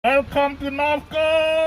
Welcome to Northcoast.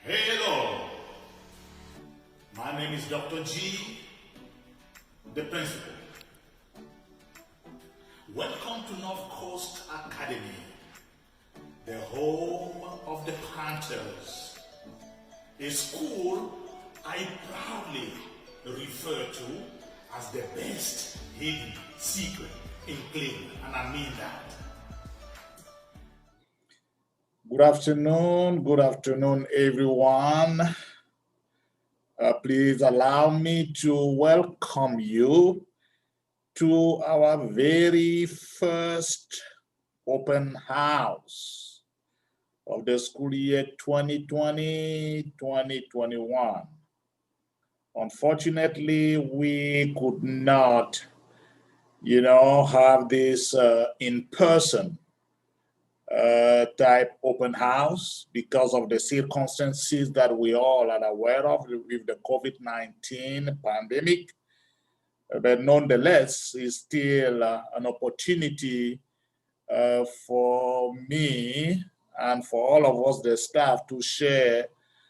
Hello, my name is Dr. G, the principal. Welcome to North Coast Academy, the home of the Panthers, a school I proudly refer to as the best hidden secret in Cleveland, and I mean that. Good afternoon, everyone. Please allow me to welcome you to our very first open house of the school year 2020-2021. Unfortunately, we could not, have this in-person type open house because of the circumstances that we all are aware of with the COVID-19 pandemic. But nonetheless, it's still an opportunity for me and for all of us, the staff, to share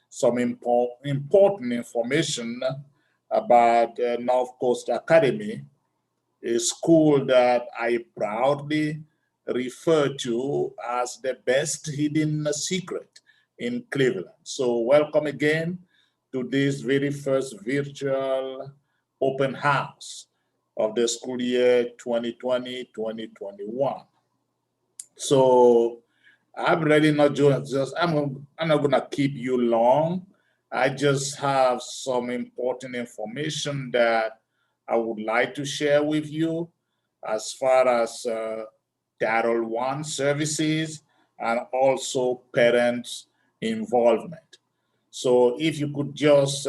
some important information about North Coast Academy, a school that I proudly referred to as the best hidden secret in Cleveland. So welcome again to this very first virtual open house of the school year 2020-2021. So I'm really not just, I'm not gonna keep you long. I just have some important information that I would like to share with you as far as Title I services and also parents' involvement. So if you could just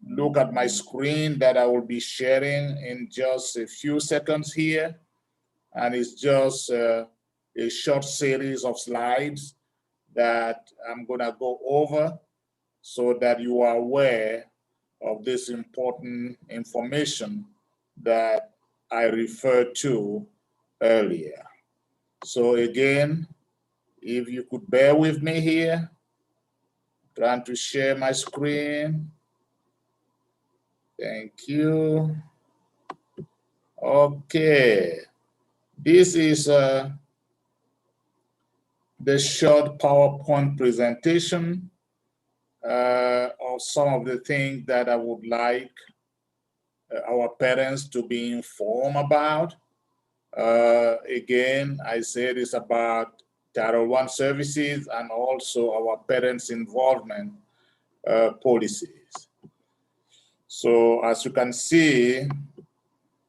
look at my screen that I will be sharing in just a few seconds here, and it's just a short series of slides that I'm gonna go over so that you are aware of this important information that I referred to earlier. So again, if you could bear with me here, trying to share my screen. Thank you. Okay, this is the short PowerPoint presentation of some of the things that I would like our parents to be informed about. Again, I said it's about Title I services and also our parents' involvement policies. So as you can see,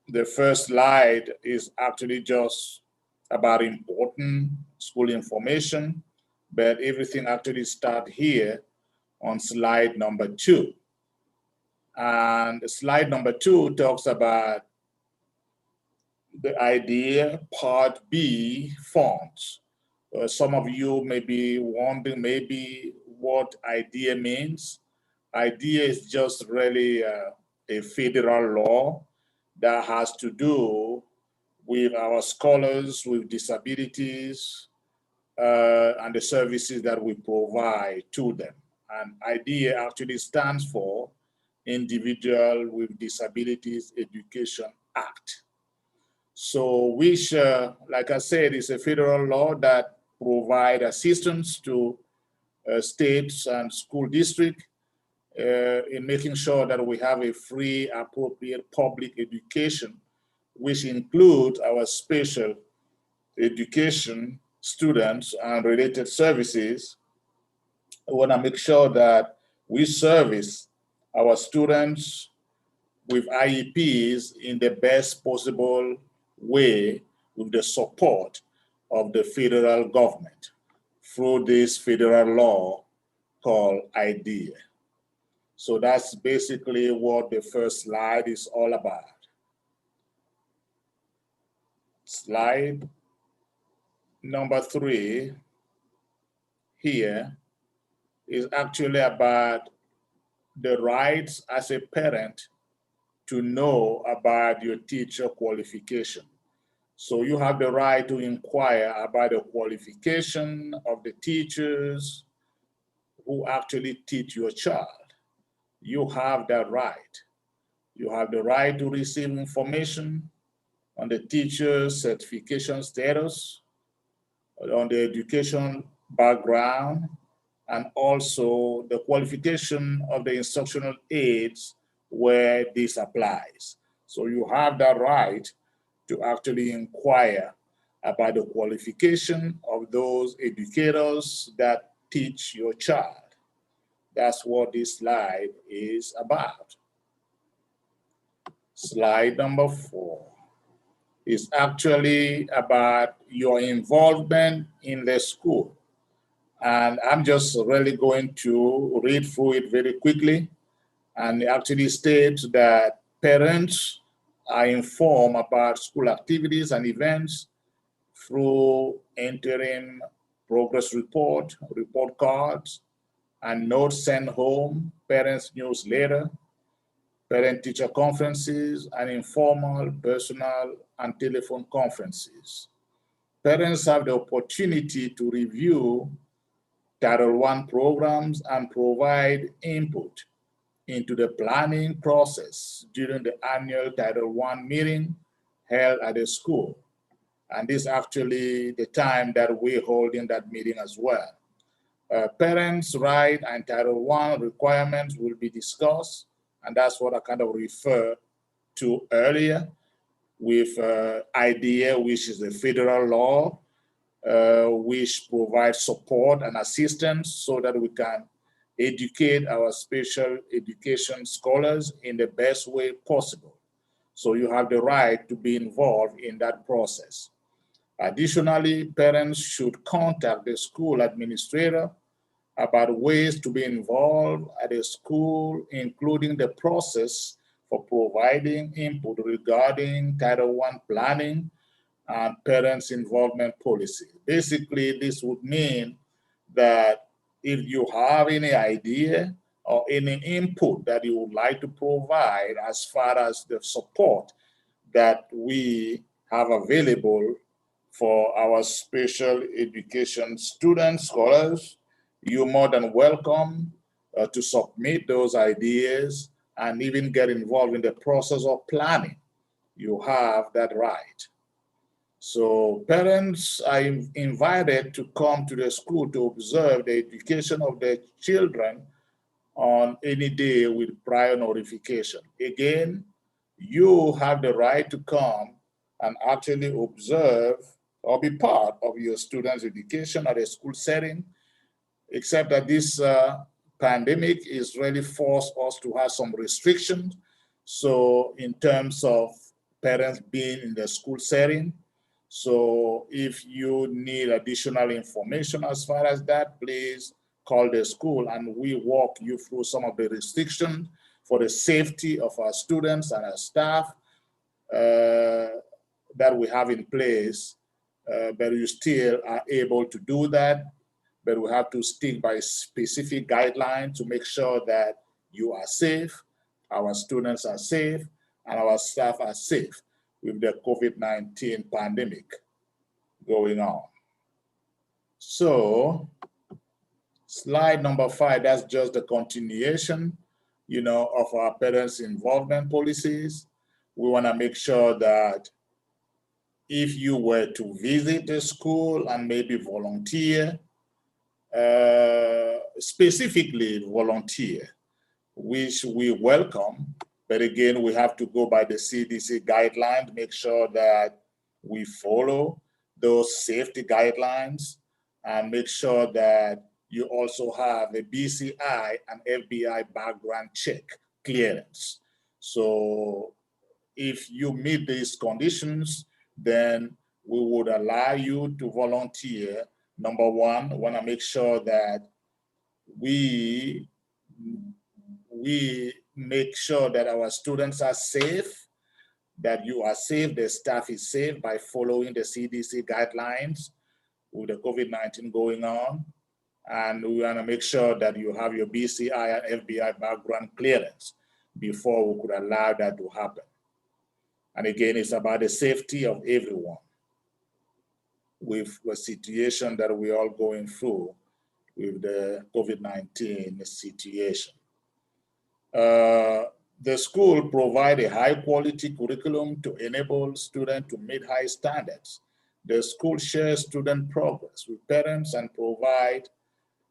the first slide is actually just about important school information, but everything actually starts here on slide number 2. And slide number 2 talks about the idea, part B, fonts. Some of you may be wondering maybe what idea means. Idea is just really a federal law that has to do with our scholars with disabilities and the services that we provide to them. And IDEA actually stands for Individual with Disabilities Education Act. So which, like I said, is a federal law that provide assistance to states and school districts in making sure that we have a free, appropriate public education, which includes our special education students and related services. We want to make sure that we service our students with IEPs in the best possible way with the support of the federal government through this federal law called IDEA. So that's basically what the first slide is all about. Slide number 3 here is actually about the rights as a parent to know about your teacher qualification. So you have the right to inquire about the qualification of the teachers who actually teach your child. You have that right. You have the right to receive information on the teacher's certification status, on the education background, and also the qualification of the instructional aides where this applies. So you have that right to actually inquire about the qualification of those educators that teach your child. That's what this slide is about. Slide number 4 is actually about your involvement in the school. And I'm just really going to read through it very quickly. And it actually states that parents are informed about school activities and events through interim progress report, report cards, and notes sent home, parents' newsletter, parent-teacher conferences, and informal, personal, and telephone conferences. Parents have the opportunity to review Title I programs and provide input into the planning process during the annual Title I meeting held at the school. And this is actually the time that we're holding that meeting as well. Parents' right and Title I requirements will be discussed, and that's what I kind of referred to earlier with IDEA, which is a federal law, which provides support and assistance so that we can educate our special education scholars in the best way possible. So you have the right to be involved in that process. Additionally, parents should contact the school administrator about ways to be involved at a school, including the process for providing input regarding Title I planning and parents' involvement policy. Basically, this would mean that if you have any idea or any input that you would like to provide as far as the support that we have available for our special education students, scholars, you're more than welcome to submit those ideas and even get involved in the process of planning. You have that right. So parents are invited to come to the school to observe the education of their children on any day with prior notification. Again, you have the right to come and actually observe or be part of your students' education at a school setting, except that this pandemic is really forced us to have some restrictions. So in terms of parents being in the school setting, so if you need additional information as far as that, please call the school and we walk you through some of the restrictions for the safety of our students and our staff that we have in place, but you still are able to do that, but we have to stick by specific guidelines to make sure that you are safe, our students are safe, and our staff are safe with the COVID-19 pandemic going on. So slide number 5, that's just the continuation, of our parents' involvement policies. We want to make sure that if you were to visit the school and maybe volunteer, specifically volunteer, which we welcome, but again, we have to go by the CDC guidelines, make sure that we follow those safety guidelines and make sure that you also have a BCI and FBI background check clearance. So if you meet these conditions, then we would allow you to volunteer. Number one, we want to make sure that we make sure that our students are safe, that you are safe, the staff is safe by following the CDC guidelines with the COVID-19 going on. And we want to make sure that you have your BCI and FBI background clearance before we could allow that to happen. And again, it's about the safety of everyone with the situation that we're all going through with the COVID-19 situation. The school provide a high quality curriculum to enable students to meet high standards. The school shares student progress with parents and provide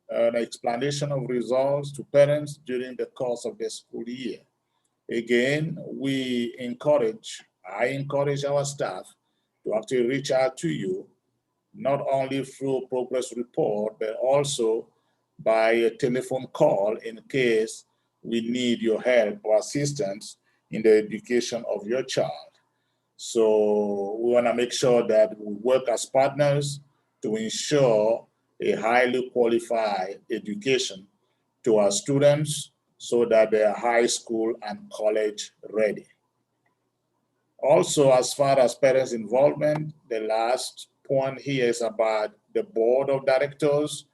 an explanation of results to parents during the course of the school year. Again, I encourage our staff to actually reach out to you, not only through progress report, but also by a telephone call in case we need your help or assistance in the education of your child. So we want to make sure that we work as partners to ensure a highly qualified education to our students so that they are high school and college ready. Also, as far as parents' involvement, the last point here is about the board of directors.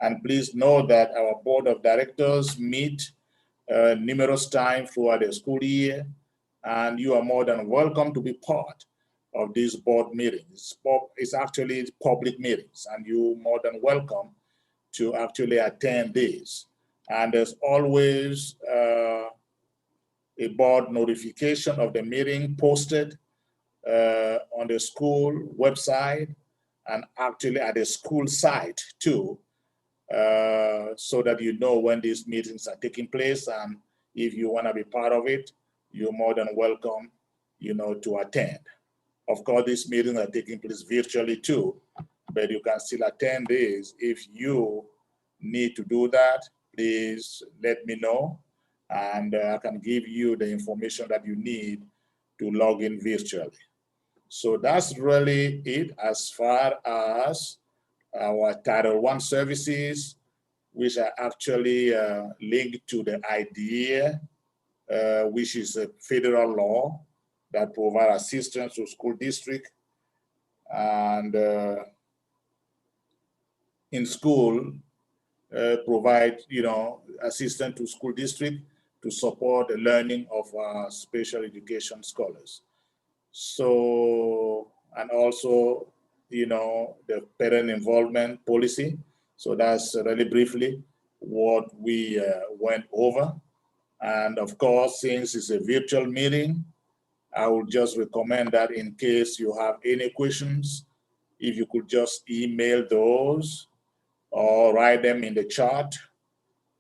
And please know that our board of directors meet numerous times throughout the school year, and you are more than welcome to be part of these board meetings. It's actually public meetings, and you're more than welcome to actually attend these. And there's always a board notification of the meeting posted on the school website and actually at the school site too, so that you know when these meetings are taking place. And if you want to be part of it, you're more than welcome, to attend. Of course, these meetings are taking place virtually too, but you can still attend these. If you need to do that, please let me know, and I can give you the information that you need to log in virtually. So that's really it as far as our Title I services, which are actually linked to the IDEA, which is a federal law that provides assistance to school district and in school provide assistance to school district to support the learning of special education scholars. So, and also, the parent involvement policy. So that's really briefly what we went over. And of course, since it's a virtual meeting, I would just recommend that in case you have any questions, if you could just email those or write them in the chat,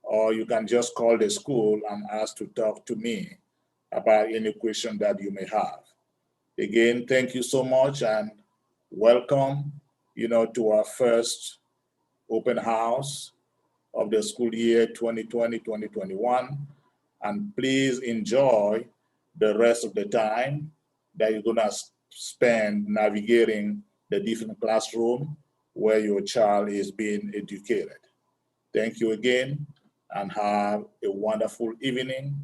or you can just call the school and ask to talk to me about any question that you may have. Again, thank you so much and welcome, to our first open house of the school year 2020-2021. And please enjoy the rest of the time that you're gonna spend navigating the different classroom where your child is being educated. Thank you again and have a wonderful evening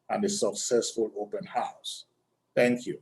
and a successful open house. Thank you.